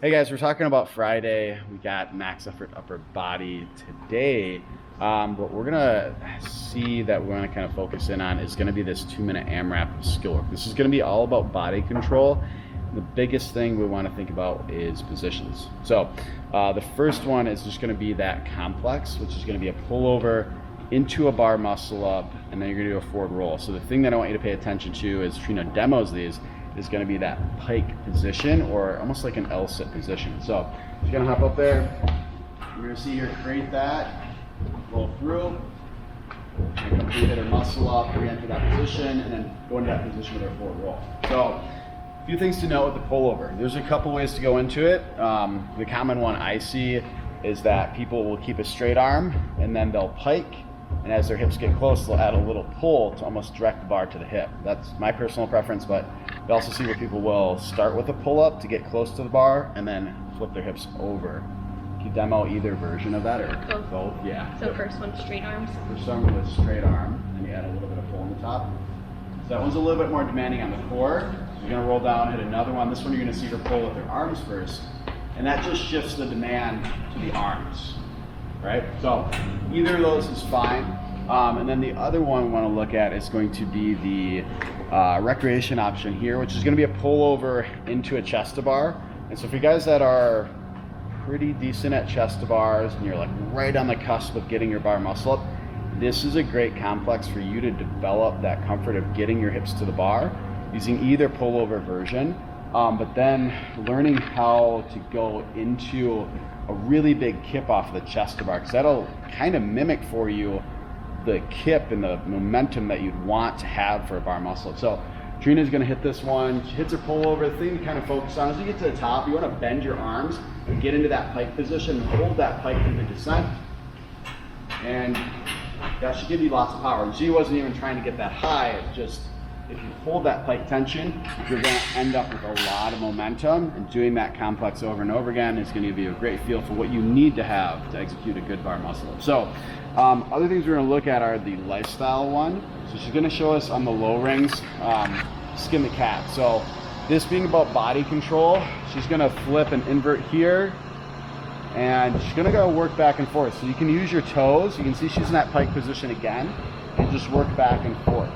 Hey guys, we're talking about Friday. We got max effort upper body today. What we're gonna see that we're gonna kind of focus in on is gonna be this 2-minute AMRAP skill work. This is gonna be all about body control. The biggest thing we wanna think about is positions. So the first one is just gonna be that complex, which is gonna be a pullover into a bar muscle up, and then you're gonna do a forward roll. So the thing that I want you to pay attention to as Trina demos these is going to be that pike position, or almost like an L-sit position. So you're going to hop up there, you're going to see her create that, roll through, and complete her muscle up, re-enter that position, and then go into that position with her forward roll. So a few things to note with the pullover. There's a couple ways to go into it. The common one I see is that people will keep a straight arm and then they'll pike, and as their hips get close, they'll add a little pull to almost direct the bar to the hip. That's my personal preference, but you also see where people will start with a pull-up to get close to the bar and then flip their hips over. Can you demo either version of that, or both? Yeah. So first one, straight arms. First one with straight arm, and you add a little bit of pull on the top. So that one's a little bit more demanding on the core. So you're gonna roll down, hit another one. This one you're gonna see her pull with her arms first, and that just shifts the demand to the arms, right? So either of those is fine. And then the other one we want to look at is going to be the recreation option here, which is going to be a pullover into a chest to bar. And so for you guys that are pretty decent at chest to bars and you're like right on the cusp of getting your bar muscle up, this is a great complex for you to develop that comfort of getting your hips to the bar using either pullover version, but then learning how to go into a really big kip off the chest to bar, because that'll kind of mimic for you the kip and the momentum that you'd want to have for a bar muscle. So Trina's gonna hit this one. She hits her pullover. The thing to kind of focus on as you get to the top, you wanna bend your arms and get into that pike position, hold that pike in the descent, and that should give you lots of power. And she wasn't even trying to get that high, it's just, if you hold that pike tension, you're gonna end up with a lot of momentum, and doing that complex over and over again is gonna give you a great feel for what you need to have to execute a good bar muscle up. So other things we're gonna look at are the lifestyle one. So she's gonna show us on the low rings, skin the cat. So this being about body control, she's gonna flip and invert here, and she's gonna go work back and forth. So you can use your toes. You can see she's in that pike position again, and just work back and forth.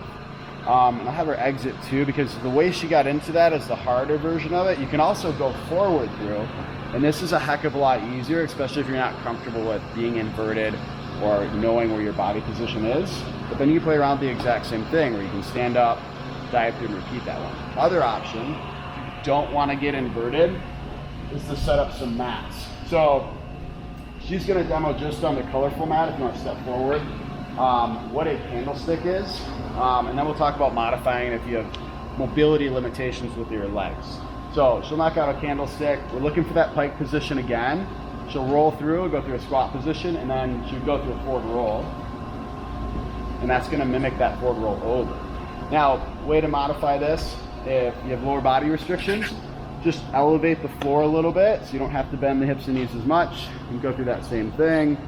And I'll have her exit too, because the way she got into that is the harder version of it. You can also go forward through, and this is a heck of a lot easier, especially if you're not comfortable with being inverted or knowing where your body position is. But then you play around the exact same thing, where you can stand up, dive through, and repeat that one. Other option, if you don't want to get inverted, is to set up some mats. So she's going to demo just on the colorful mat if you want to step forward, what a candlestick is, and then we'll talk about modifying if you have mobility limitations with your legs. So she'll knock out a candlestick. We're looking for that pike position again. She'll roll through, go through a squat position, and then she'll go through a forward roll. And that's gonna mimic that forward roll over. Now, way to modify this, if you have lower body restrictions, just elevate the floor a little bit so you don't have to bend the hips and knees as much. You go through that same thing,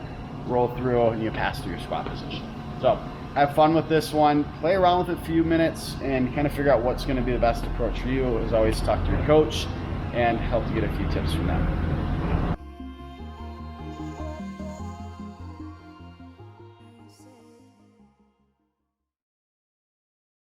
roll through, and you pass through your squat position. So have fun with this one, play around with it a few minutes, and kind of figure out what's gonna be the best approach for you. As always, talk to your coach and help to get a few tips from them.